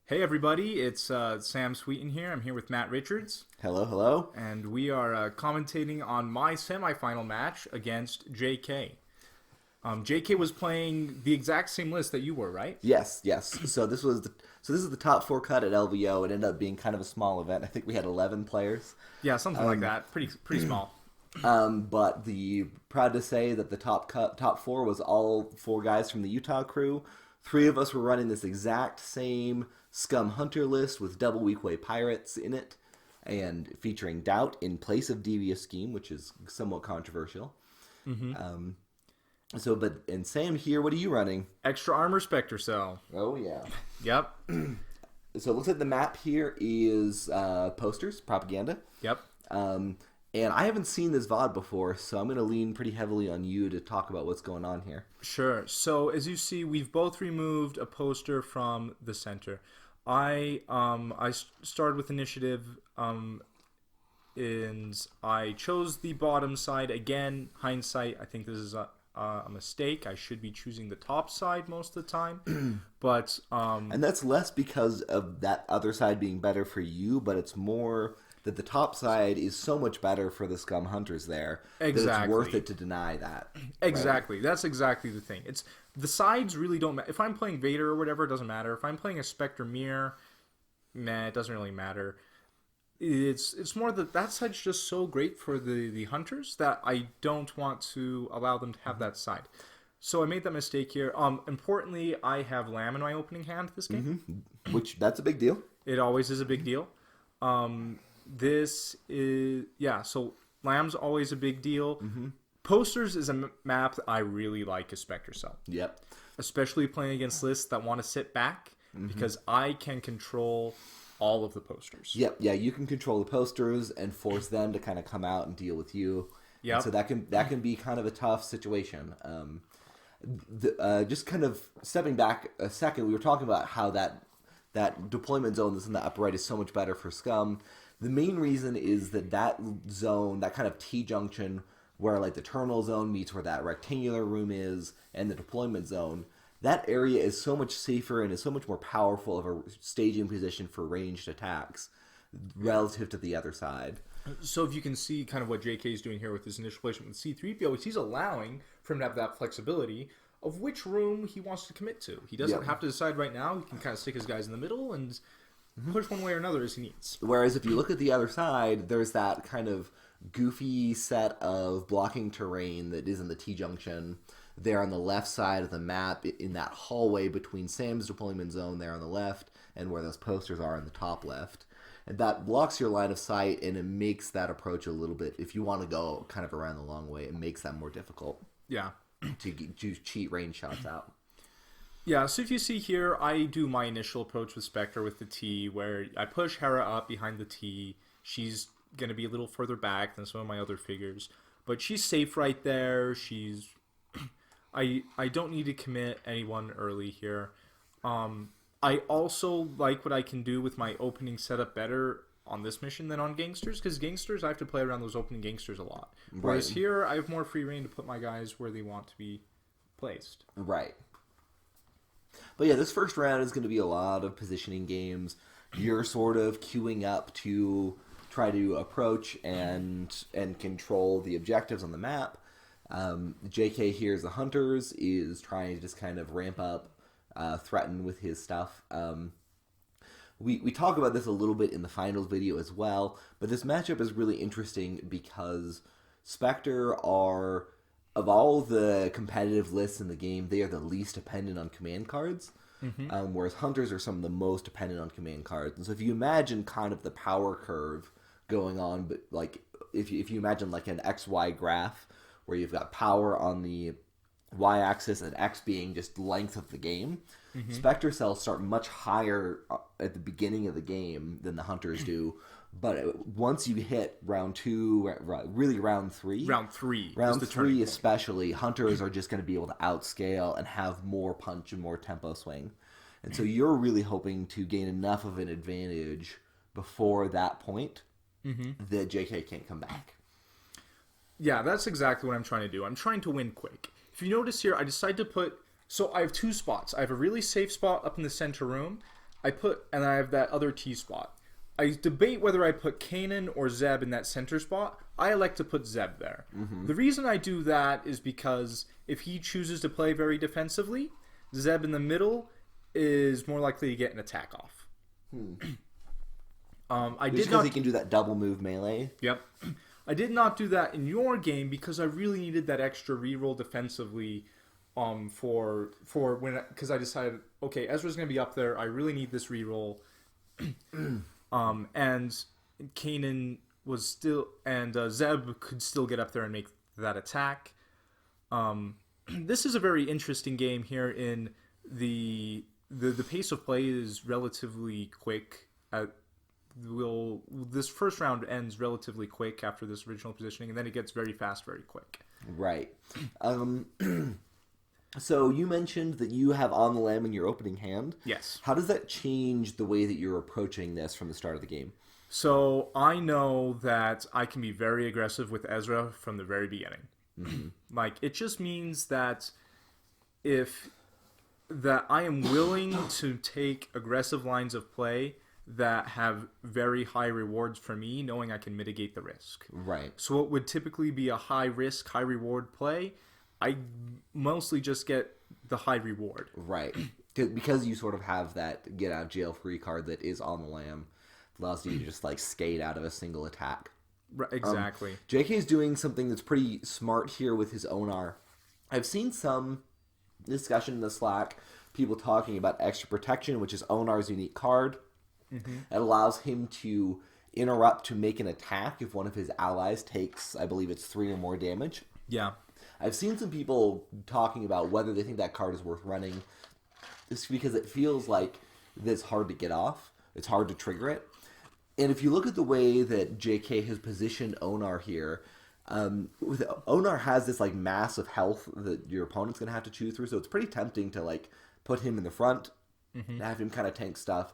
Hey everybody, it's Sam Sweeten here. I'm here with Matt Richards, Hello, hello. and we are commentating on my semifinal match against JK. JK was playing the exact same list that you were, right? Yes, yes. This is the top four cut at LVO. It ended up being kind of a small event. I think we had 11 players. Yeah, something like that. Pretty small. But proud to say that the top four was all four guys from the Utah crew. Three of us were running this exact same Scum Hunter list with double Weequay Pirates in it, and featuring Doubt in place of Devious Scheme, which is somewhat controversial. Mm-hmm. And Sam here, what are you running? Extra armor spectre cell. Oh yeah. Yep. So it looks like the map here is posters, propaganda. Yep. And I haven't seen this VOD before, so I'm going to lean pretty heavily on you to talk about what's going on here. Sure. So as you see, we've both removed a poster from the center. I started with initiative, and I chose the bottom side. Again, hindsight, I think this is a mistake. I should be choosing the top side most of the time, but and that's less because of that other side being better for you, but it's more that the top side is so much better for the Scum Hunters there that it's worth it to deny that. Exactly. Right? That's exactly the thing. It's the sides really don't matter. If I'm playing Vader or whatever, it doesn't matter. If I'm playing a Spectre Mirror, it doesn't really matter. It's more that side's just so great for the hunters that I don't want to allow them to have that side. So I made that mistake here. Importantly, I have Lamb in my opening hand this game. Mm-hmm. Which, that's a big deal. It always is a big deal. So Lamb's always a big deal. Mm-hmm. Posters is a map that I really like as Spectre Cell. Yep. Especially playing against lists that want to sit back, because I can control all of the posters. Yep, yeah, you can control the posters and force them to kind of come out and deal with you. Yeah. So that can be kind of a tough situation. Just kind of stepping back a second, we were talking about how that deployment zone that's in the upper right is so much better for Scum. The main reason is that zone, that kind of T-junction where like the terminal zone meets where that rectangular room is and the deployment zone, that area is so much safer and is so much more powerful of a staging position for ranged attacks relative to the other side. So if you can see kind of what JK is doing here with his initial placement with C-3PO, he's allowing for him to have that flexibility of which room he wants to commit to. He doesn't have to decide right now. He can kind of stick his guys in the middle and push one way or another as he needs. Whereas if you look at the other side, there's that kind of goofy set of blocking terrain that is in the T-junction there on the left side of the map in that hallway between Sam's deployment zone there on the left and where those posters are in the top left. And that blocks your line of sight, and it makes that approach a little bit, if you want to go kind of around the long way, it makes that more difficult. Yeah. to cheat range shots out. Yeah, so if you see here, I do my initial approach with Spectre with the T, where I push Hera up behind the T. She's going to be a little further back than some of my other figures, but she's safe right there. I don't need to commit anyone early here. I also like what I can do with my opening setup better on this mission than on Gangsters, because Gangsters, I have to play around those opening Gangsters a lot. Whereas here, I have more free reign to put my guys where they want to be placed. Right. But yeah, this first round is going to be a lot of positioning games. You're sort of queuing up to try to approach and control the objectives on the map. JK here as the Hunters is trying to just kind of ramp up, threaten with his stuff. We talk about this a little bit in the finals video as well, but this matchup is really interesting because Spectre are, of all the competitive lists in the game, they are the least dependent on command cards, whereas Hunters are some of the most dependent on command cards. And so if you imagine kind of the power curve going on, but like if you imagine like an XY graph where you've got power on the y-axis and X being just length of the game, Spectre cells start much higher at the beginning of the game than the Hunters do. But once you hit round 2, really round 3, especially, Hunters are just going to be able to outscale and have more punch and more tempo swing. And so you're really hoping to gain enough of an advantage before that point that JK can't come back. Yeah, that's exactly what I'm trying to do. I'm trying to win quick. If you notice here, I decided to put... So I have two spots. I have a really safe spot up in the center room and I have that other T spot. I debate whether I put Kanan or Zeb in that center spot. I elect to put Zeb there. The reason I do that is because if he chooses to play very defensively, Zeb in the middle is more likely to get an attack off. I did Just because he can do that double move melee. Yep. I did not do that in your game because I really needed that extra reroll defensively. For when, because I decided, okay, Ezra's gonna be up there. I really need this reroll. And Kanan was still, and Zeb could still get up there and make that attack. This is a very interesting game here. In the pace of play is relatively quick. This first round ends relatively quick after this original positioning, and then it gets very fast, very quick. Right. So you mentioned that you have On the Lam in your opening hand. Yes. How does that change the way that you're approaching this from the start of the game? So I know that I can be very aggressive with Ezra from the very beginning. Like, it just means that I am willing to take aggressive lines of play that have very high rewards for me, knowing I can mitigate the risk. Right. So what would typically be a high risk, high reward play, I mostly just get the high reward. Right. Because you sort of have that get out of jail free card that is On the Lam. Allows you to just like skate out of a single attack. Right, exactly. JK's doing something that's pretty smart here with his Onar. I've seen some discussion in the Slack, people talking about extra protection, which is Onar's unique card. It allows him to interrupt to make an attack if one of his allies takes, I believe it's 3 or more damage. Yeah. I've seen some people talking about whether they think that card is worth running. Just because it feels like it's hard to get off. It's hard to trigger it. And if you look at the way that JK has positioned Onar here, Onar has this like mass of health that your opponent's going to have to chew through. So it's pretty tempting to like put him in the front and have him kind of tank stuff.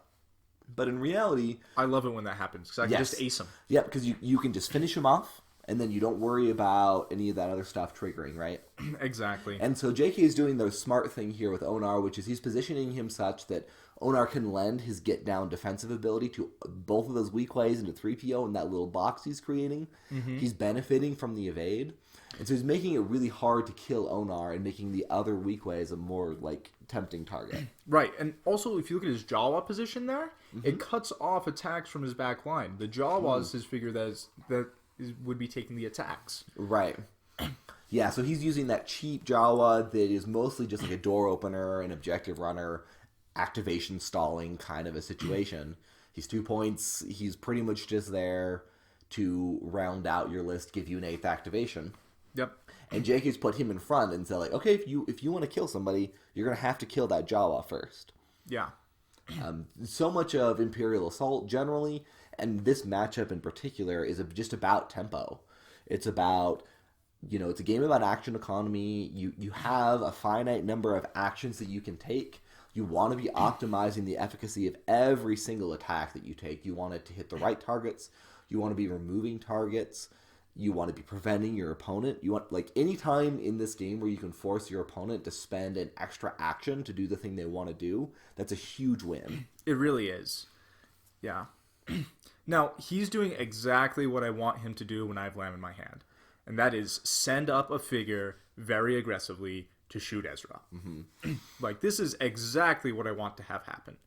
But in reality... I love it when that happens, because I can just ace him. Yeah, because you can just finish him off, and then you don't worry about any of that other stuff triggering, right? Exactly. And so JK is doing the smart thing here with Onar, which is he's positioning him such that Onar can lend his get-down defensive ability to both of those Weequays into 3PO in that little box he's creating. He's benefiting from the evade. And so he's making it really hard to kill Onar and making the other Weequays a more, like, tempting target. Right, and also if you look at his Jawa position there, it cuts off attacks from his back line. The Jawa is his figure would be taking the attacks. Right. Yeah, so he's using that cheap Jawa that is mostly just like a door opener, an objective runner, activation stalling kind of a situation. He's 2 points. He's pretty much just there to round out your list, give you an 8th activation. Yep. And JK's put him in front and said, like, okay, if you want to kill somebody, you're going to have to kill that Jawa first. Yeah. So much of Imperial Assault generally, and this matchup in particular, is just about tempo. It's about, it's a game about action economy. You have a finite number of actions that you can take. You want to be optimizing the efficacy of every single attack that you take. You want it to hit the right targets. You want to be removing targets. You want to be preventing your opponent. You want, like, any time in this game where you can force your opponent to spend an extra action to do the thing they want to do, that's a huge win. It really is. Yeah. Now, he's doing exactly what I want him to do when I have Lamb in my hand. And that is send up a figure very aggressively to shoot Ezra. Like, this is exactly what I want to have happen.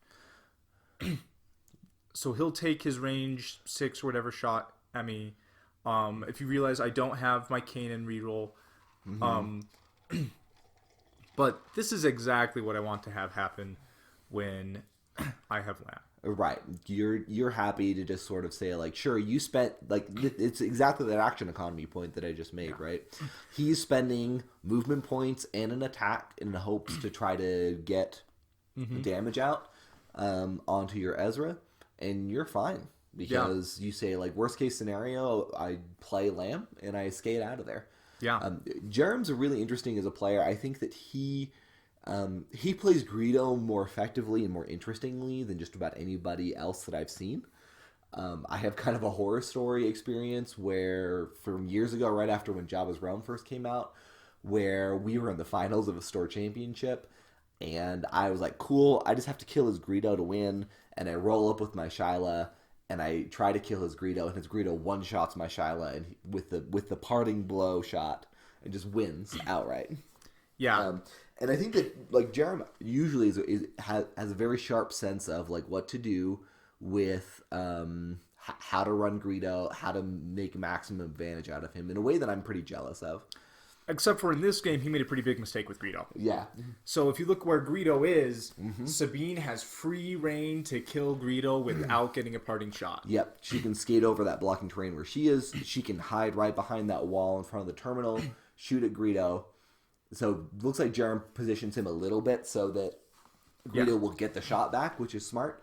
So he'll take his range 6 or whatever shot at me. If you realize I don't have my Kanan reroll. But this is exactly what I want to have happen when I have Lamb. Right. You're happy to just sort of say, like, sure, you spent, like, it's exactly that action economy point that I just made, right? He's spending movement points and an attack in the hopes to try to get damage out onto your Ezra, and you're fine. Because you say, like, worst case scenario, I play Lamb and I skate out of there. Yeah. Jerem's really interesting as a player. I think that he plays Greedo more effectively and more interestingly than just about anybody else that I've seen. I have kind of a horror story experience where, from years ago, right after when Jabba's Realm first came out, where we were in the finals of a store championship, And I was like, cool, I just have to kill his Greedo to win. And I roll up with my Shyla, and I try to kill his Greedo, and his Greedo one-shots my Shyla and with the parting blow shot, and just wins outright. Yeah. And I think that, like, Jerem usually has a very sharp sense of, like, what to do with how to run Greedo, how to make maximum advantage out of him in a way that I'm pretty jealous of. Except for in this game, he made a pretty big mistake with Greedo. Yeah. So if you look where Greedo is, Sabine has free reign to kill Greedo without getting a parting shot. Yep. She can skate over that blocking terrain where she is. She can hide right behind that wall in front of the terminal, shoot at Greedo. So looks like Jerem positions him a little bit so that Greedo will get the shot back, which is smart.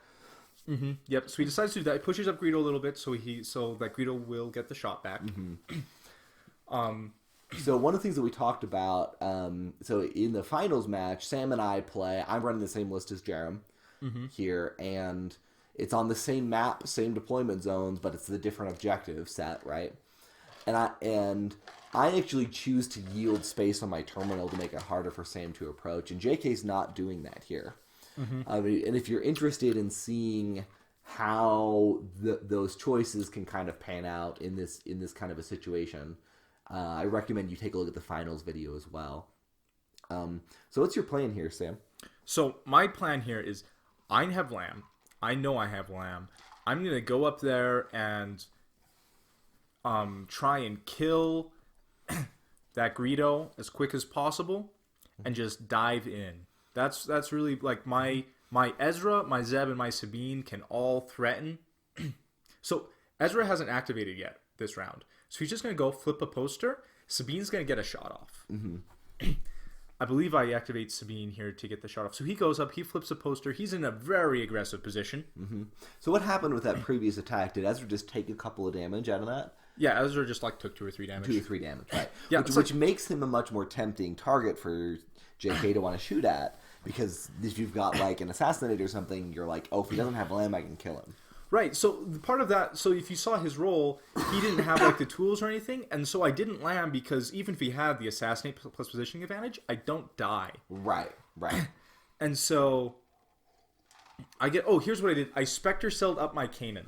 Yep. So he decides to do that. He pushes up Greedo a little bit so that Greedo will get the shot back. So one of the things that we talked about, so in the finals match, Sam and I play. I'm running the same list as Jerem here, and it's on the same map, same deployment zones, but it's the different objective set, right? And I actually choose to yield space on my terminal to make it harder for Sam to approach, and JK's not doing that here. I mean, and if you're interested in seeing how those choices can kind of pan out in this kind of a situation, I recommend you take a look at the finals video as well. So what's your plan here, Sam? So my plan here is I have Lamb. I know I have Lamb. I'm going to go up there and try and kill that Greedo as quick as possible and just dive in. That's really like my Ezra, my Zeb, and my Sabine can all threaten. So Ezra hasn't activated yet this round. So he's just going to go flip a poster. Sabine's going to get a shot off. I believe I activate Sabine here to get the shot off. So he goes up, he flips a poster. He's in a very aggressive position. So what happened with that previous attack? Did Ezra just take a couple of damage out of that? Yeah, Ezra just like took 2 or 3 damage. 2 or 3 damage, right? Yeah, which makes him a much more tempting target for JK to want to shoot at, because if you've got like an assassinator or something, you're like, oh, if he doesn't have Lamb, I can kill him. Right, so part of that, so if you saw his role, he didn't have like the tools or anything, and so I didn't Lamb because even if he had the assassinate plus positioning advantage, I don't die. Right. And so I get, here's what I did. I Spectre celled up my Kanan.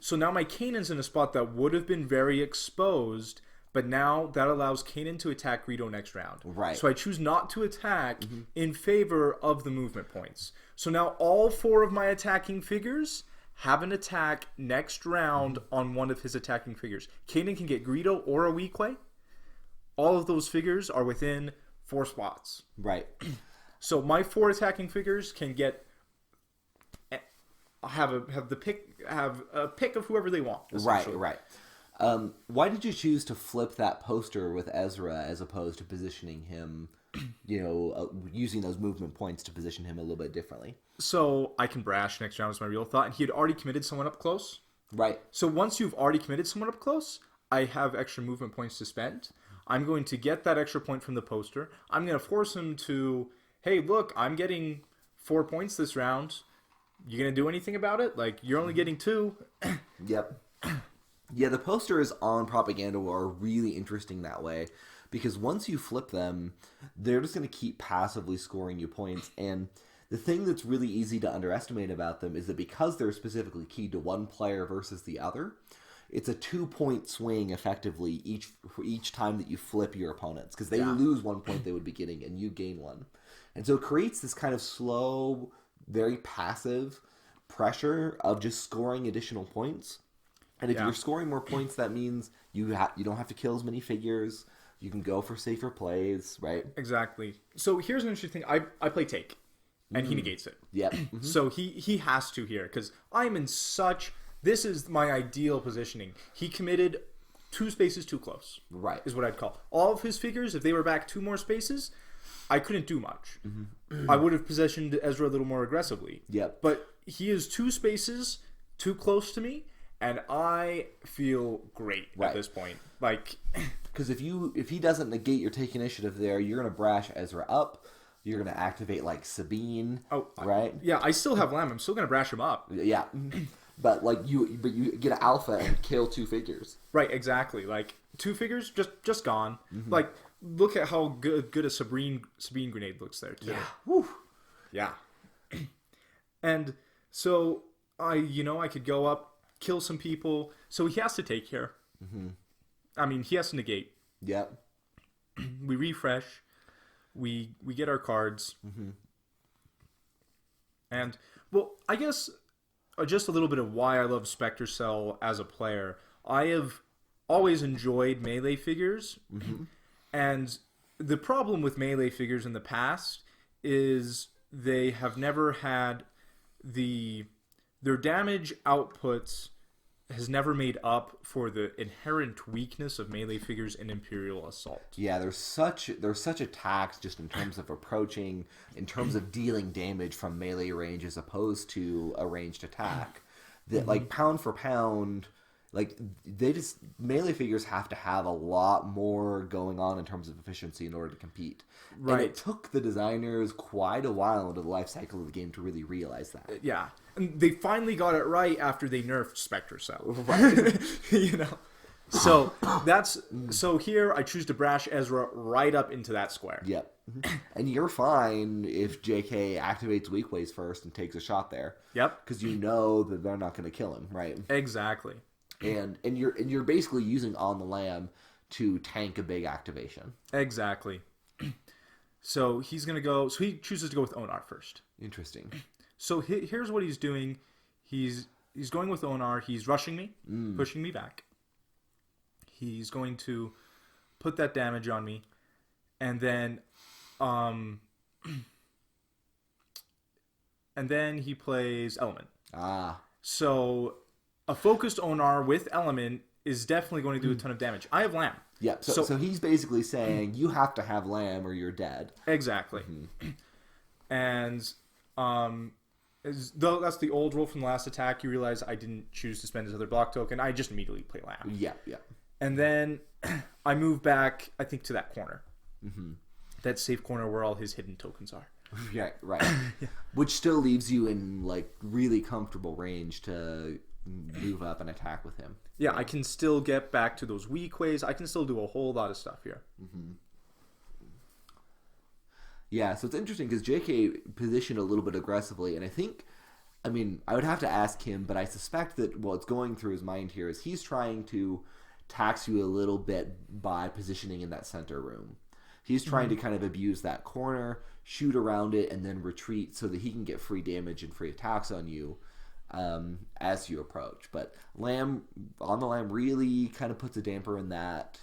So now my Kanan's in a spot that would have been very exposed, but now that allows Kanan to attack Greedo next round. Right. So I choose not to attack in favor of the movement points. So now all 4 of my attacking figures have an attack next round on one of his attacking figures. Kanan can get Greedo or a Weequay. All of those figures are within 4 spots. Right. So my 4 attacking figures can get have a pick of whoever they want. Right. Why did you choose to flip that poster with Ezra as opposed to positioning him, using those movement points to position him a little bit differently? So I can brash next round is my real thought, and he had already committed someone up close. Right. So once you've already committed someone up close, I have extra movement points to spend. I'm going to get that extra point from the poster. I'm going to force him to, hey, look, I'm getting 4 points this round. You going to do anything about it? Like, you're only getting 2. Yep. Yeah, the posters on Propaganda War are really interesting that way, because once you flip them, they're just going to keep passively scoring you points. And the thing that's really easy to underestimate about them is that because they're specifically keyed to one player versus the other, it's a 2-point swing effectively each time that you flip your opponents, because they lose 1 point they would be getting and you gain 1. And so it creates this kind of slow, very passive pressure of just scoring additional points. And if you're scoring more points, that means you don't have to kill as many figures. You can go for safer plays, right? Exactly. So here's an interesting thing. I play Take, and he negates it. Yep. So he has to here, because I'm in such... This is my ideal positioning. He committed 2 spaces too close. Right. Is what I'd call. All of his figures, if they were back 2 more spaces, I couldn't do much. I would have positioned Ezra a little more aggressively. Yep. But he is 2 spaces too close to me, and I feel great at this point. Like, because if he doesn't negate your take initiative there, you're gonna brash Ezra up. You're gonna activate like Sabine. Right? I still have Lamb. I'm still gonna brash him up. Yeah. But you get an alpha and kill 2 figures. Right, exactly. Like 2 figures just gone. Like, look at how good a Sabine grenade looks there too. Yeah. Woo. Yeah. And so I could go up, kill some people. So he has to take care. Mm-hmm. I mean, he has to negate. Yep. We refresh. We get our cards. Mm-hmm. And, well, I guess just a little bit of why I love Spectre Cell as a player. I have always enjoyed melee figures. Mm-hmm. And the problem with melee figures in the past is they have never had their damage outputs has never made up for the inherent weakness of melee figures in Imperial Assault. Yeah, there's such attacks just in terms of approaching, in terms of dealing damage from melee range as opposed to a ranged attack. That like pound for pound, like melee figures have to have a lot more going on in terms of efficiency in order to compete. Right. And it took the designers quite a while into the life cycle of the game to really realize that. Yeah. And they finally got it right after they nerfed Spectre Cell. Right. So here I choose to brash Ezra right up into that square. Yep. And you're fine if JK activates Weequays first and takes a shot there. Yep. Because you know that they're not going to kill him, right? Exactly. And you're basically using On the Lam to tank a big activation. Exactly. So he's going to go... So he chooses to go with Onar first. Interesting. So here's what he's doing. He's going with Onar. He's rushing me, pushing me back. He's going to put that damage on me. And then... and then he plays Element. Ah. So a focused Onar with Element is definitely going to do a ton of damage. I have Lamb. Yeah, so he's basically saying you have to have Lamb or you're dead. Exactly. And though that's the old rule from the last attack, you realize I didn't choose to spend his other block token. I just immediately play Lamb. Yeah. And then I move back, I think, to that corner. Mm-hmm. That safe corner where all his hidden tokens are. Yeah, right. Yeah. Which still leaves you in like really comfortable range to move up and attack with him. Yeah, I can still get back to those Weequays. I can still do a whole lot of stuff here. Mm-hmm. Yeah, so it's interesting because JK positioned a little bit aggressively, and I would have to ask him, but I suspect that what's going through his mind here is he's trying to tax you a little bit by positioning in that center room. He's trying to kind of abuse that corner, shoot around it, and then retreat so that he can get free damage and free attacks on you as you approach. But On the Lam really kind of puts a damper in that,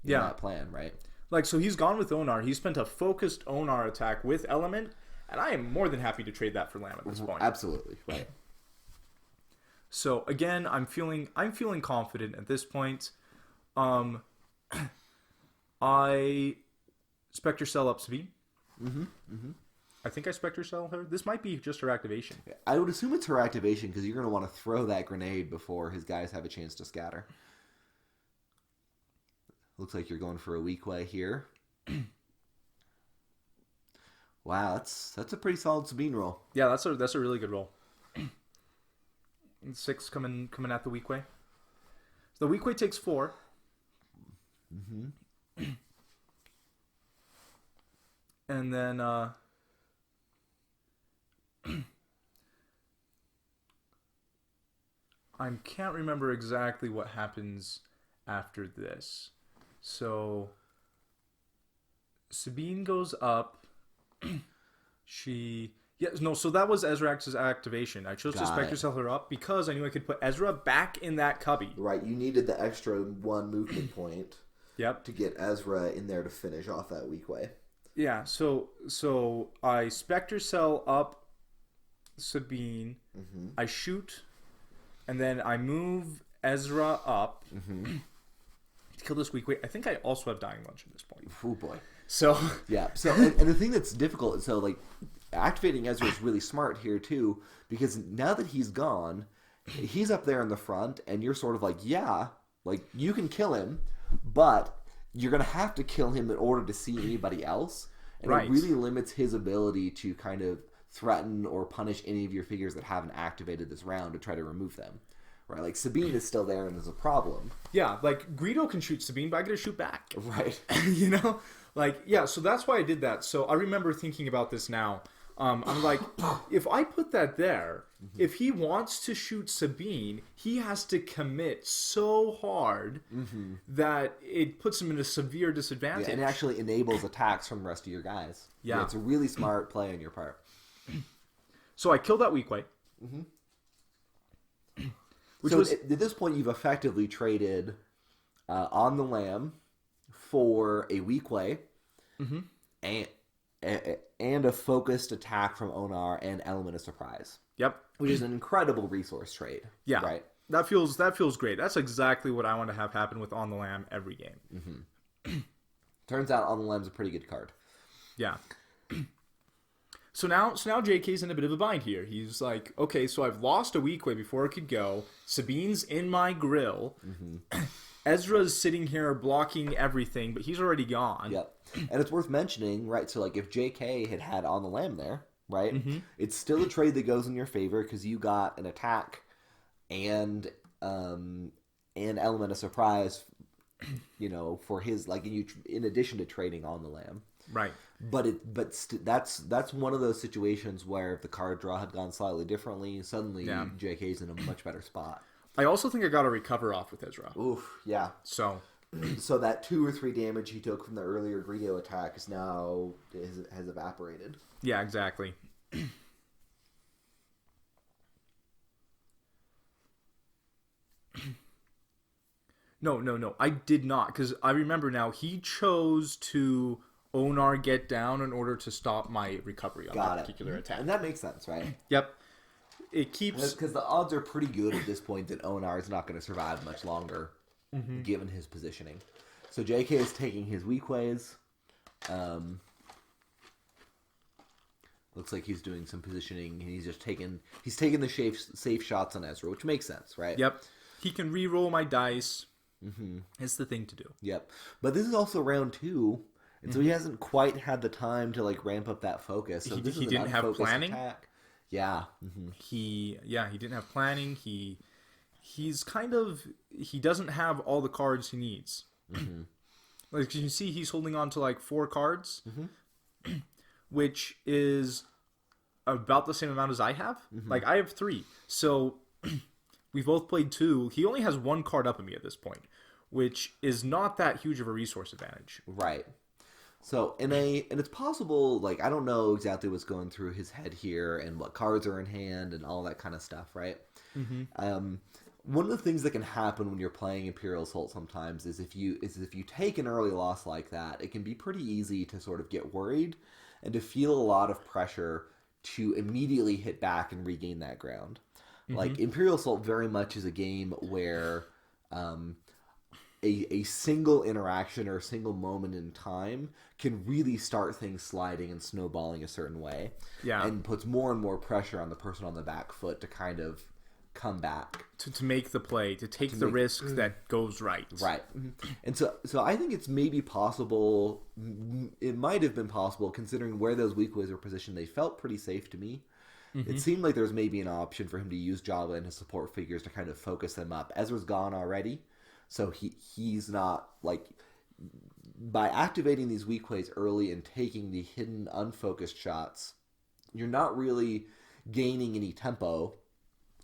that plan, right? Like, so he's gone with Onar. He spent a focused Onar attack with Element, and I am more than happy to trade that for Lamb at this point. Absolutely, right. So again, I'm feeling confident at this point. I Spectre Cell up Sabine. I think I Spectre Cell her. This might be just her activation. I would assume it's her activation because you're going to want to throw that grenade before his guys have a chance to scatter. Looks like you're going for a Weequay here. Wow, that's a pretty solid Sabine roll. Yeah, that's a really good roll. 6 coming at the Weequay. So the Weequay takes 4. Mm-hmm. And then I can't remember exactly what happens after this. So Sabine goes up. So that was Ezra's activation. I chose to Spectre Cell her up because I knew I could put Ezra back in that cubby. Right, you needed the extra 1 movement point. Yep. To get Ezra in there to finish off that Weequay. Yeah, so I Spectre Cell up Sabine. Mm-hmm. I shoot, and then I move Ezra up to kill this Weequay. I think I also have Dying Lunge at this point. Oh boy. So yeah. So and the thing that's difficult, so like activating Ezra is really smart here too, because now that he's gone, he's up there in the front, and you're sort of like, yeah, like you can kill him, but you're going to have to kill him in order to see anybody else. And It really limits his ability to kind of threaten or punish any of your figures that haven't activated this round to try to remove them. Right? Like Sabine is still there and there's a problem. Yeah, like Greedo can shoot Sabine, but I got to shoot back. Right. Like, yeah, so that's why I did that. So I remember thinking about this now. I'm like, if I put that there, if he wants to shoot Sabine, he has to commit so hard that it puts him in a severe disadvantage. Yeah, and it actually enables attacks from the rest of your guys. Yeah. It's a really smart play on your part. So I killed that Weequay. So at this point, you've effectively traded on the lam for a Weequay and a focused attack from Onar and Element of Surprise. Yep. Which is an incredible resource trade. Yeah. Right? That feels great. That's exactly what I want to have happen with On the Lam every game. Turns out On the Lam's a pretty good card. Yeah. So now JK's in a bit of a bind here. He's like, okay, so I've lost a Weequay before it could go. Sabine's in my grill. Ezra's sitting here blocking everything, but he's already gone. Yep. And it's worth mentioning, right? So, like, if JK had On the Lam there, right? It's still a trade that goes in your favor because you got an attack and an Element of Surprise, for his, like, in addition to trading On the Lam. Right. That's one of those situations where if the card draw had gone slightly differently, suddenly JK's in a much better spot. I also think I got a recover off with Ezra. Oof, yeah. So that 2 or 3 damage he took from the earlier Greedo attack is now has evaporated. Yeah, exactly. No. I did not, because I remember now he chose to Onar get down in order to stop my recovery on that particular attack. And that makes sense, right? Yep. It keeps... Because the odds are pretty good at this point that Onar is not going to survive much longer, given his positioning. So JK is taking his Weequays. Looks like he's doing some positioning, and he's taking the safe shots on Ezra, which makes sense, right? Yep. He can re-roll my dice. It's the thing to do. Yep. But this is also round 2, and so he hasn't quite had the time to ramp up that focus. So he didn't have planning. Attack. Yeah. He didn't have planning. He's kind of, he doesn't have all the cards he needs. Like you can see, he's holding on to like 4 cards, which is about the same amount as I have. Like I have 3, so we've both played 2. He only has 1 card up on me at this point, which is not that huge of a resource advantage. Right. So, and it's possible, like, I don't know exactly what's going through his head here and what cards are in hand and all that kind of stuff, right? One of the things that can happen when you're playing Imperial Assault sometimes is if you take an early loss like that, it can be pretty easy to sort of get worried and to feel a lot of pressure to immediately hit back and regain that ground. Like, Imperial Assault very much is a game where a single interaction or a single moment in time can really start things sliding and snowballing a certain way. Yeah. And puts more and more pressure on the person on the back foot to kind of come back. To make the play, to take the risk that goes right. Right. And so I think it's maybe possible, it might have been possible, considering where those Weequays were positioned, they felt pretty safe to me. It seemed like there was maybe an option for him to use Jabba and his support figures to kind of focus them up. Ezra's gone already. So he's not, like, by activating these Weequays early and taking the hidden, unfocused shots, you're not really gaining any tempo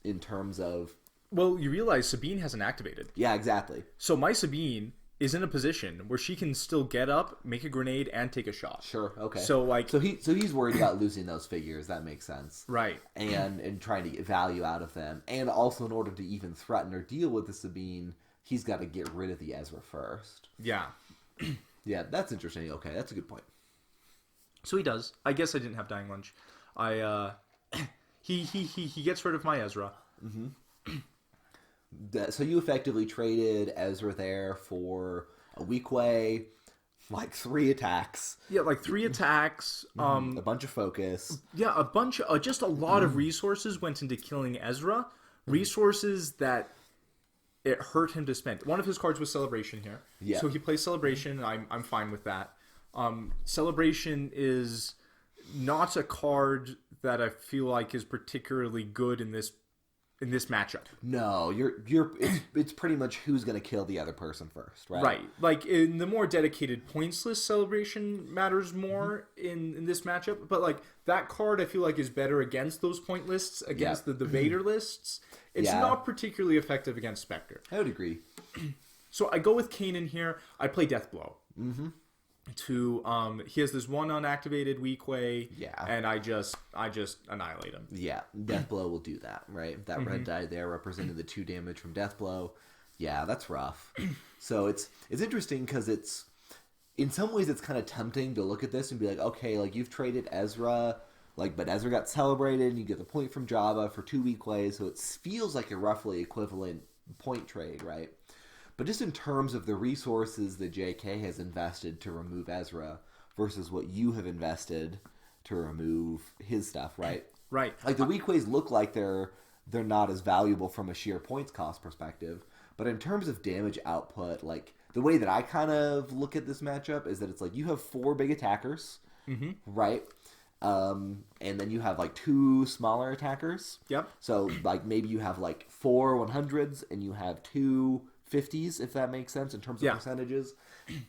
in terms of... Well, you realize Sabine hasn't activated. Yeah, exactly. So my Sabine is in a position where she can still get up, make a grenade, and take a shot. Sure, okay. So, like... So he's worried about losing those figures, that makes sense. Right. And trying to get value out of them. And also, in order to even threaten or deal with the Sabine... He's got to get rid of the Ezra first. Yeah. Yeah, that's interesting. Okay, that's a good point. So he does. I guess I didn't have Dying Lunch. He gets rid of my Ezra. So you effectively traded Ezra there for a Weequay, like 3 attacks. Yeah, like 3 attacks. A bunch of focus. Yeah, a bunch of, just a lot of resources went into killing Ezra. Resources that it hurt him to spend. One of his cards was Celebration here. Yeah. So he plays Celebration, and I'm fine with that. Celebration is not a card that I feel like is particularly good in this in this matchup. No, it's pretty much who's going to kill the other person first, right? Right. Like, in the more dedicated points list, celebration matters more in this matchup. But, like, that card, I feel like, is better against those point lists, against the Vader lists. It's not particularly effective against Spectre. I would agree. So I go with Kanan here. I play Deathblow. Mm-hmm. He has this one unactivated Weequay. Yeah. And I just annihilate him. Yeah, Deathblow will do that, right? That red die there represented the 2 damage from Deathblow. Yeah, that's rough. So it's interesting because it's, in some ways, it's kind of tempting to look at this and be like, okay, like you've traded Ezra, like, but Ezra got celebrated and you get the point from Jabba for 2 Weequays, so it feels like a roughly equivalent point trade, right? But just in terms of the resources that JK has invested to remove Ezra versus what you have invested to remove his stuff, right? Right. Like the Weequays look like they're not as valuable from a sheer points cost perspective, but in terms of damage output, like the way that I kind of look at this matchup is that it's like you have 4 big attackers, right? And then you have like 2 smaller attackers. Yep. So like maybe you have like 4 100s and you have 2 50s, if that makes sense in terms of percentages.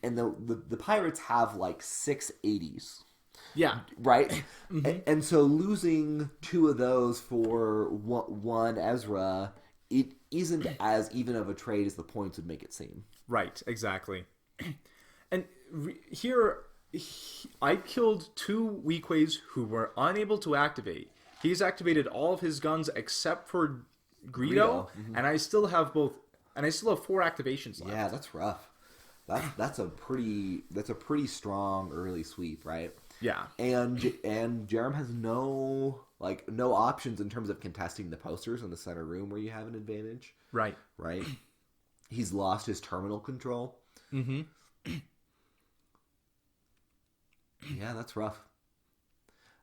And the Pirates have like 6 80s. Yeah. Right? And so losing 2 of those for one Ezra, it isn't as even of a trade as the points would make it seem. Right, exactly. And here, I killed 2 Weequays who were unable to activate. He's activated all of his guns except for Greedo. And I still have 4 activations left. Yeah, that's rough. That's a pretty strong early sweep, right? Yeah. And Jerem has no options in terms of contesting the posters in the center room where you have an advantage. Right. Right? He's lost his terminal control. Mm-hmm. Yeah, that's rough.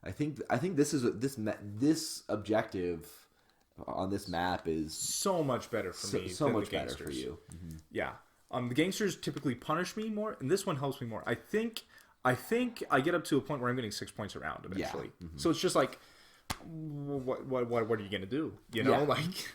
I think this objective on this map is so much better for me. So than much the better for you. Mm-hmm. Yeah. The gangsters typically punish me more, and this one helps me more. I think I get up to a point where I'm getting 6 points around eventually. Yeah. Mm-hmm. So it's just like, what are you gonna do? You know, like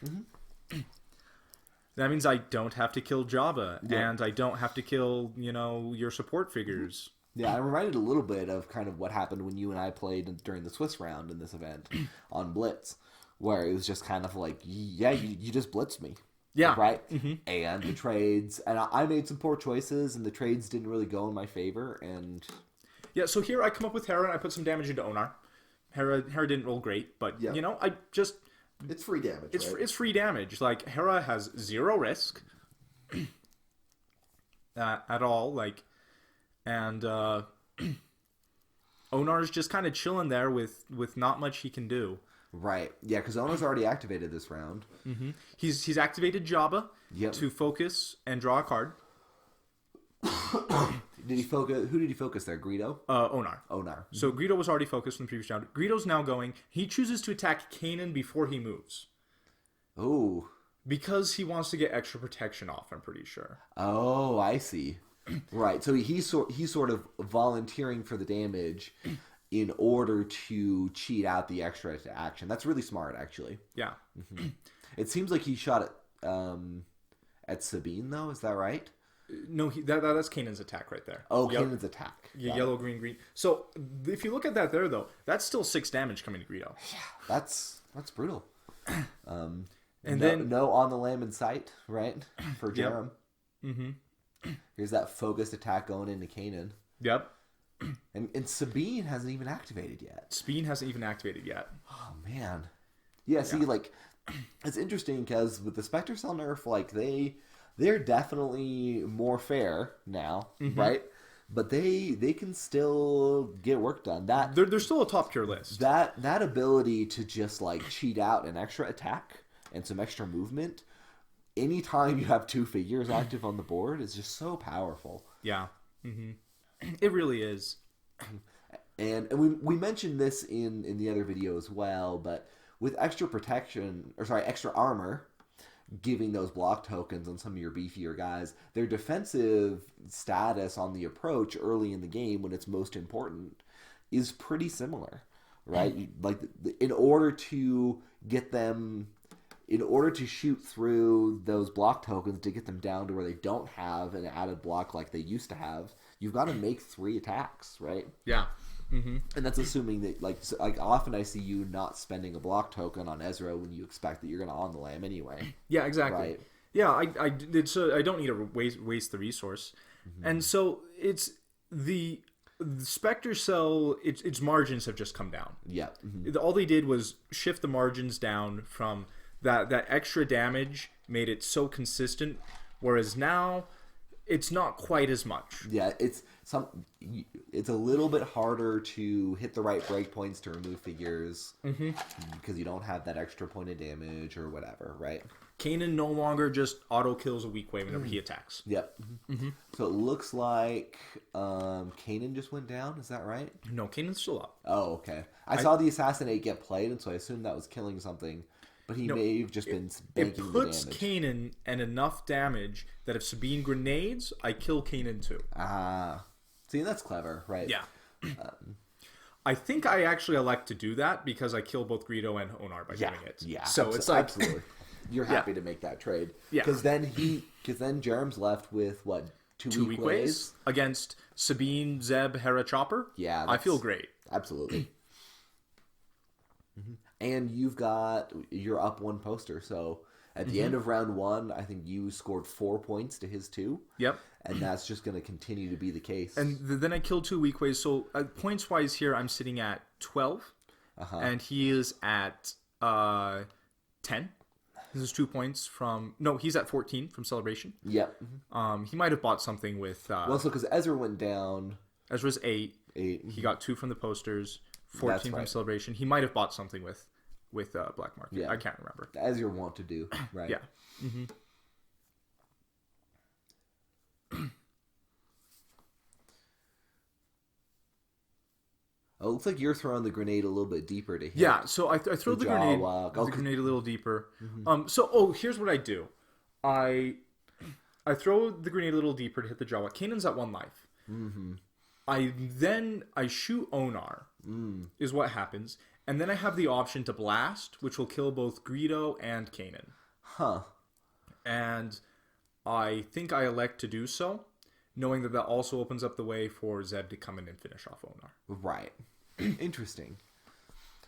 that means I don't have to kill Jabba, and I don't have to kill your support figures. Yeah, I'm reminded a little bit of kind of what happened when you and I played during the Swiss round in this event on Blitz, where it was just kind of like, you just blitzed me. Yeah. Right? Mm-hmm. And the trades, and I made some poor choices, and the trades didn't really go in my favor, and... Yeah, so here I come up with Hera, and I put some damage into Onar. Hera didn't roll great, but, I just... It's free damage, It's free damage. Like, Hera has 0 risk at all, like... And Onar's just kind of chilling there with not much he can do. Right. Yeah, because Onar's already activated this round. Mm-hmm. He's activated Jabba to focus and draw a card. Did he focus? Who did he focus there? Greedo? Onar. Onar. So Greedo was already focused in the previous round. Greedo's now going. He chooses to attack Kanan before he moves. Oh. Because he wants to get extra protection off, I'm pretty sure. Oh, I see. Right, so he's sort of volunteering for the damage in order to cheat out the extra action. That's really smart, actually. Yeah. Mm-hmm. It seems like he shot at Sabine, though. Is that right? No, that's Kanan's attack right there. Oh, Kanan's attack. Yeah, yellow, green. So if you look at that there, though, that's still 6 damage coming to Greedo. Yeah, that's brutal. And then no on the lamb in sight, right? For Jerem. Yep. Mm-hmm. Here's that focused attack going into Kanan. Yep. And Sabine hasn't even activated yet. Sabine hasn't even activated yet. Oh, man. Yeah, see, like, it's interesting because with the Spectre Cell nerf, like, they're definitely more fair now, right? But they can still get work done. They're still a top tier list. That ability to just, like, cheat out an extra attack and some extra movement... Anytime you have 2 figures active on the board is just so powerful. Yeah. Mm-hmm. It really is. And we mentioned this in the other video as well, but with extra extra armor, giving those block tokens on some of your beefier guys, their defensive status on the approach early in the game when it's most important is pretty similar, right? Like, in order to get them... in order to shoot through those block tokens to get them down to where they don't have an added block like they used to have, you've got to make 3 attacks, right? Yeah. Mm-hmm. And that's assuming that, like often I see you not spending a block token on Ezra when you expect that you're going to on the lam anyway. Yeah, exactly. Right. Yeah, I don't need to waste the resource. Mm-hmm. And so it's the Spectre cell, its margins have just come down. Yeah. Mm-hmm. All they did was shift the margins down from that extra damage made it so consistent, whereas now it's not quite as much. Yeah, it's a little bit harder to hit the right breakpoints to remove figures because you don't have that extra point of damage or whatever, right? Kanan no longer just auto kills a Weequay whenever he attacks. Yep. Mm-hmm. So it looks like Kanan just went down. Is that right? No, Kanan's still up. Oh, okay. I saw the assassinate get played, and so I assumed that was killing something. But he may have just been banking the damage. It puts Kanan and enough damage that if Sabine grenades, I kill Kanan too. Ah. See, that's clever, right? Yeah. I think I actually elect to do that because I kill both Greedo and Onar by doing it. Yeah. So it's like... Absolutely. You're happy to make that trade. Yeah. Because then Jerem's left with, what, two Weequays? Against Sabine, Zeb, Hera, Chopper? Yeah. I feel great. Absolutely. And you're up 1 poster, so at the end of round 1, I think you scored 4 points to his 2. Yep. And that's just going to continue to be the case. And then I killed 2 Weequays, so points-wise here, I'm sitting at 12, and he is at 10. This is 2 points from... No, he's at 14 from Celebration. Yep. He might have bought something with... well, so because Ezra went down... Ezra's 8. 8. He got 2 from the posters, 14 from Celebration. He might have bought something with Black Market. Yeah. I can't remember. As you want to do, right? Yeah. Mm-hmm. Oh, it looks like you're throwing the grenade a little bit deeper to hit. Yeah, so I throw the grenade a little deeper. Here's what I do. I throw the grenade a little deeper to hit the Jawa. Kanan's at 1 life. Mm-hmm. I shoot Onar, is what happens. And then I have the option to blast, which will kill both Greedo and Kanan. Huh. And I think I elect to do so, knowing that also opens up the way for Zeb to come in and finish off Onar. Right. Interesting.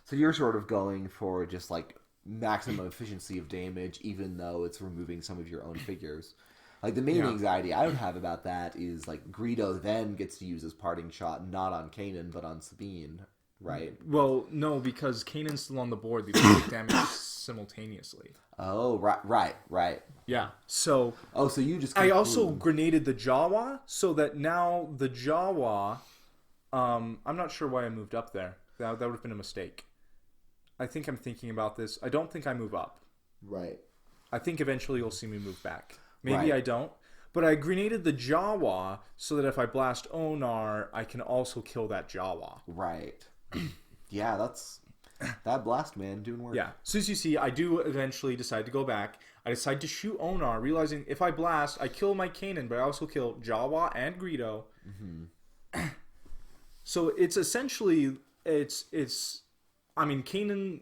So you're sort of going for just like maximum efficiency of damage, even though it's removing some of your own figures. Like the main anxiety I would have about that is like Greedo then gets to use his parting shot not on Kanan but on Sabine, right? Well, no, because Kanan's still on the board. They take damage simultaneously. Oh, right. Yeah. So. Oh, so you just. I also grenaded the Jawa so that now the Jawa. I'm not sure why I moved up there. That would have been a mistake. I think I'm thinking about this. I don't think I move up. Right. I think eventually you'll see me move back. Maybe I don't. But I grenaded the Jawa so that if I blast Onar, I can also kill that Jawa. Right. Yeah, that blast, man, doing work. Yeah. So as you see, I do eventually decide to go back. I decide to shoot Onar, realizing if I blast, I kill my Kanan, but I also kill Jawa and Greedo. Mm-hmm. So it's essentially Kanan.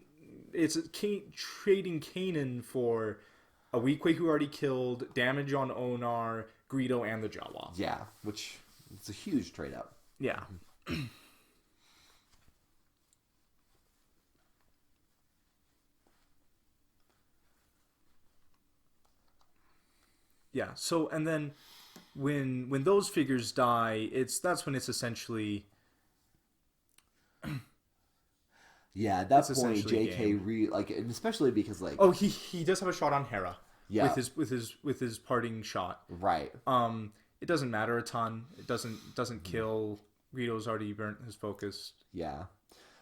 It's trading Kanan for a Weequay who already killed, damage on Onar, Greedo, and the Jawa. Yeah, which it's a huge trade up. Yeah. Yeah. So and then when those figures die, that's when it's essentially. Yeah, at that point, JK and especially because like he does have a shot on Hera. Yeah. With his parting shot. Right. It doesn't matter a ton. It doesn't kill. Greedo's already burnt his focus. Yeah.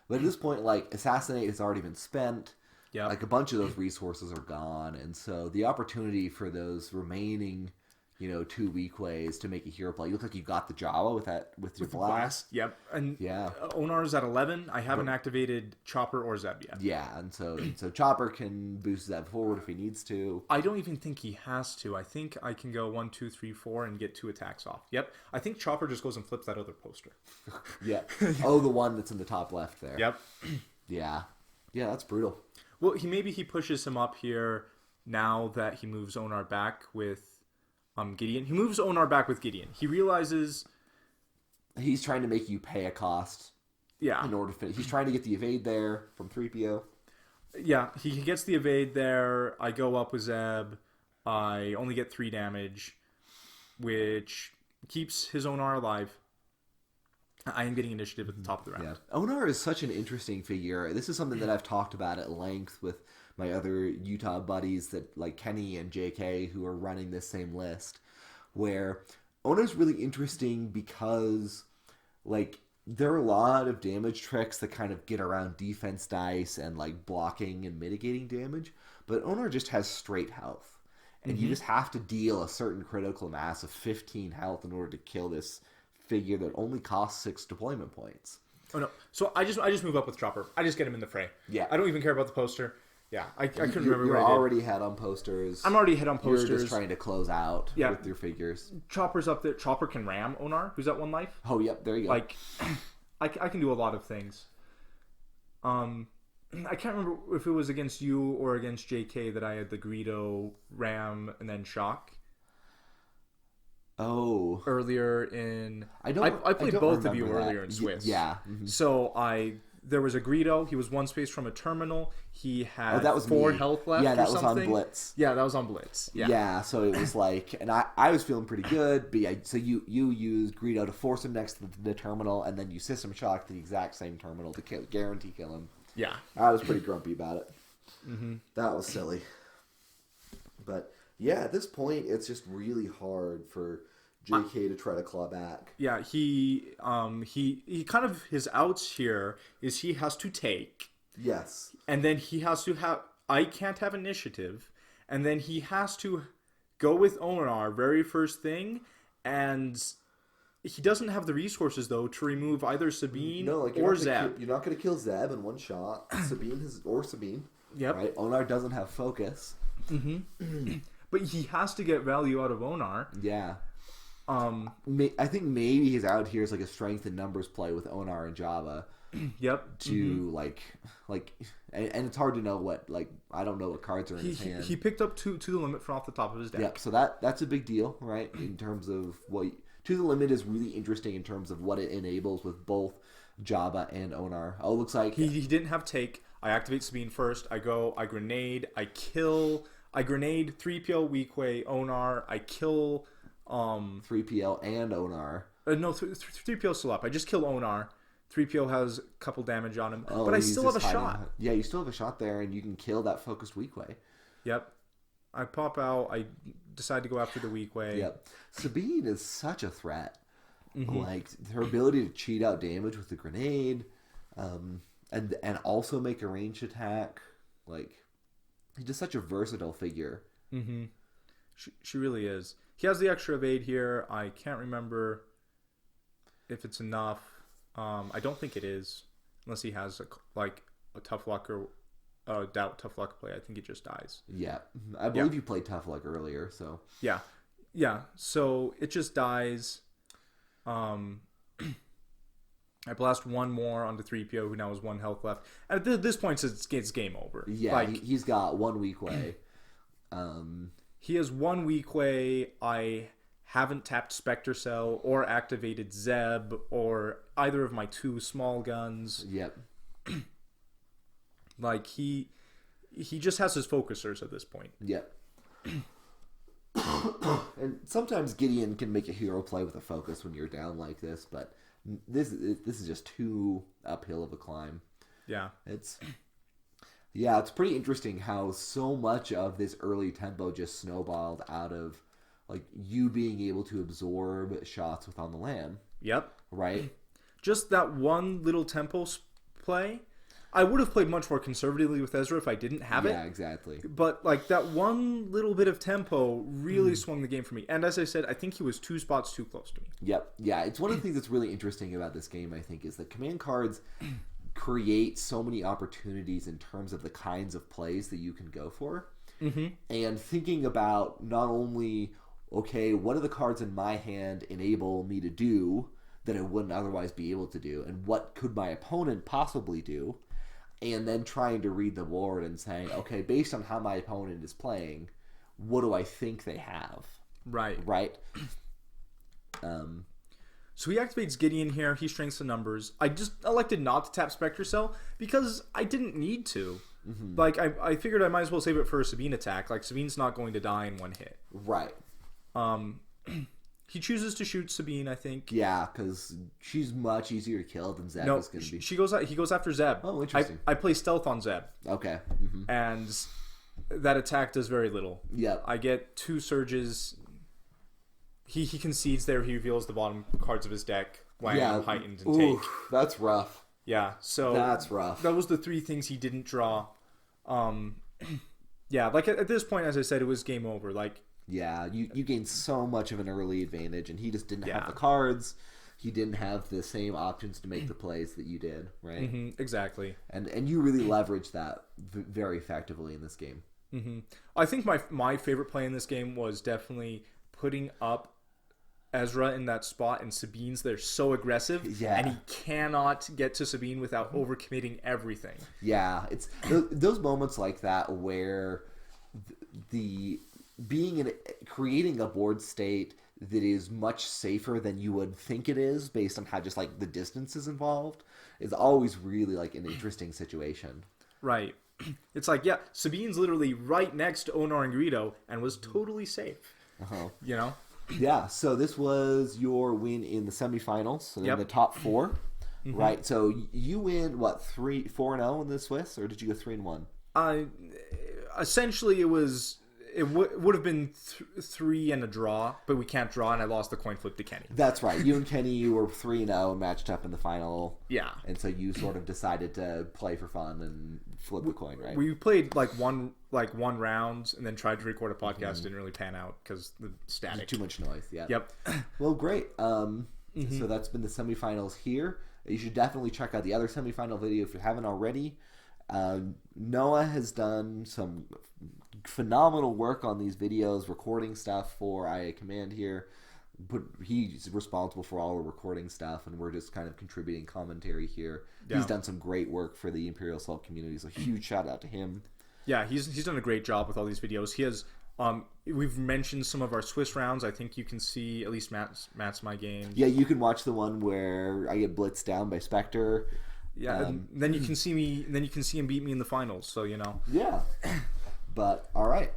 But at this point, like Assassinate has already been spent. Yeah. Like a bunch of those resources are gone, and so the opportunity for those remaining, 2 Weequays to make a hero play. You look like you got the Jawa with your blast. Yep. And yeah. Onar's at 11. I haven't activated Chopper or Zeb yet. Yeah, and so Chopper can boost Zeb forward if he needs to. I don't even think he has to. I think I can go 1, 2, 3, 4 and get 2 attacks off. Yep. I think Chopper just goes and flips that other poster. Yeah. Oh, the one that's in the top left there. Yep. Yeah. Yeah, that's brutal. Well, he pushes him up here now that he moves Onar back with Gideon. He moves Onar back with Gideon. He realizes he's trying to make you pay a cost. Yeah. In order to finish. He's trying to get the evade there from 3PO. Yeah, he gets the evade there. I go up with Zeb. I only get 3 damage, which keeps his Onar alive. I am getting initiative at the top of the round. Yeah. Onar is such an interesting figure. This is something that I've talked about at length with my other Utah buddies, that like Kenny and JK, who are running this same list, where Onar's really interesting because like there are a lot of damage tricks that kind of get around defense dice and like blocking and mitigating damage, but Onar just has straight health. And you just have to deal a certain critical mass of 15 health in order to kill this figure that only costs 6 deployment points. Oh no! So I just move up with Chopper. I just get him in the fray. Yeah. I don't even care about the poster. Yeah, I couldn't remember You're what I did. already ahead on posters. I'm already ahead on posters. You're just trying to close out with your figures. Chopper's up there. Chopper can ram Onar, who's at 1 life. Oh, yep, there you go. Like, I can do a lot of things. I can't remember if it was against you or against JK that I had the Greedo, ram, and then shock. Oh. Earlier in... I played don't both of you remember earlier that. in Swiss. Yeah. So there was a Greedo. He was 1 space from a terminal. He had that was 4 me. health left. Yeah, that or was something. on Blitz. Yeah, that was on Blitz. Yeah, so it was like, and I was feeling pretty good. But yeah, so you used Greedo to force him next to the terminal, and then you system shock the exact same terminal to guarantee kill him. Yeah. I was pretty grumpy about it. That was silly. But yeah, at this point, it's just really hard for JK to try to claw back. Yeah, he kind of, his outs here is he has to take. Yes. And then he has to have, I can't have initiative. And then he has to go with Onar very first thing. And he doesn't have the resources, though, to remove either Sabine or Zeb. You're not going to kill Zeb in one shot. Sabine. Yep. Right? Onar doesn't have focus. But he has to get value out of Onar. Yeah. I think maybe his out here is like a strength and numbers play with Onar and Java. Yep. To like, and it's hard to know what, like, I don't know what cards are in his hand. He picked up to the limit from off the top of his deck. Yep. So that's a big deal, right? In terms of what to the limit is really interesting in terms of what it enables with both Java and Onar. Oh, it looks like he didn't have take. I activate Sabine first. I grenade. I grenade 3PO Weequay Onar. I kill 3PL and Onar. No, 3PO still up. I just kill Onar. 3PO has a couple damage on him, but I still have a shot. Yeah, you still have a shot there, and you can kill that focused Weequay. Yep. I pop out. I decide to go after the Weequay. Yep. Sabine is such a threat. Like, her ability to cheat out damage with the grenade, and also make a ranged attack. Like, he's just such a versatile figure. She really is. He has the extra evade here. I can't remember if it's enough. I don't think it is, unless he has a tough luck or doubt tough luck play. I think it just dies. Yeah, I believe you played tough luck earlier, so yeah. So it just dies. I blast one more onto 3PO, who now has 1 health left. At this point, it's game over. Yeah, he's got 1 Weequay. He has 1 Weequay. I haven't tapped Spectre Cell or activated Zeb or either of my 2 small guns. Yep. Like, he just has his focusers at this point. Yep. And sometimes Gideon can make a hero play with a focus when you're down like this, but this is just too uphill of a climb. Yeah. It's pretty interesting how so much of this early tempo just snowballed out of like you being able to absorb shots with on the lam. Yep. Right? Just that one little tempo play. I would have played much more conservatively with Ezra if I didn't have it. Yeah, exactly. But like that one little bit of tempo really swung the game for me. And as I said, I think he was 2 spots too close to me. Yep. Yeah, it's one of the things that's really interesting about this game, I think, is that command cards create so many opportunities in terms of the kinds of plays that you can go for. And thinking about not only, okay, what do the cards in my hand enable me to do that I wouldn't otherwise be able to do, and what could my opponent possibly do, and then trying to read the board and saying, okay, based on how my opponent is playing, what do I think they have? Right. Right? So he activates Gideon here. He shrinks the numbers. I just elected not to tap Spectre Cell because I didn't need to. Mm-hmm. Like, I figured I might as well save it for a Sabine attack. Like, Sabine's not going to die in one hit. Right. He chooses to shoot Sabine, I think. Yeah, because she's much easier to kill than Zeb is going to be. He goes after Zeb. Oh, interesting. I play stealth on Zeb. Okay. Mm-hmm. And that attack does very little. Yep. I get 2 surges. He concedes there. He reveals the bottom cards of his deck. Wham, heightened, and take. That's rough. Yeah, so... That's rough. That was the 3 things he didn't draw. Yeah, like at this point, as I said, it was game over. Like... Yeah, you gained so much of an early advantage, and he just didn't have the cards. He didn't have the same options to make the plays that you did, right? Mm-hmm, exactly. And you really leveraged that very effectively in this game. Mm-hmm. I think my favorite play in this game was definitely putting up Ezra in that spot, and Sabine's there so aggressive, and he cannot get to Sabine without overcommitting everything. Yeah, it's those moments like that where creating a board state that is much safer than you would think it is based on how just like the distance is involved is always really like an interesting situation. Right. It's like, yeah, Sabine's literally right next to Onar and Greedo and was totally safe. Uh-huh. You know? Yeah, so this was your win in the semifinals, so in the top 4, right? So you win, what, 4-0 in the Swiss, or did you go 3-1? Essentially, it would have been 3 and a draw, but we can't draw, and I lost the coin flip to Kenny. That's right. You and Kenny were 3-0 and matched up in the final. Yeah. And so you sort of decided to play for fun and flip the coin, right? We played like one round and then tried to record a podcast. Didn't really pan out because the static. Too much noise. Yeah. Yep. Well, great. So that's been the semifinals here. You should definitely check out the other semifinal video if you haven't already. Noah has done some phenomenal work on these videos, recording stuff for IA Command here. But he's responsible for all the recording stuff, and we're just kind of contributing commentary here. Yeah. He's done some great work for the Imperial Assault community, so huge shout out to him. Yeah, he's done a great job with all these videos. He has we've mentioned some of our Swiss rounds. I think you can see at least Matt's my game. Yeah, you can watch the one where I get blitzed down by Spectre. Yeah, and then you can see me. Then you can see him beat me in the finals. So you know. Yeah. But all right.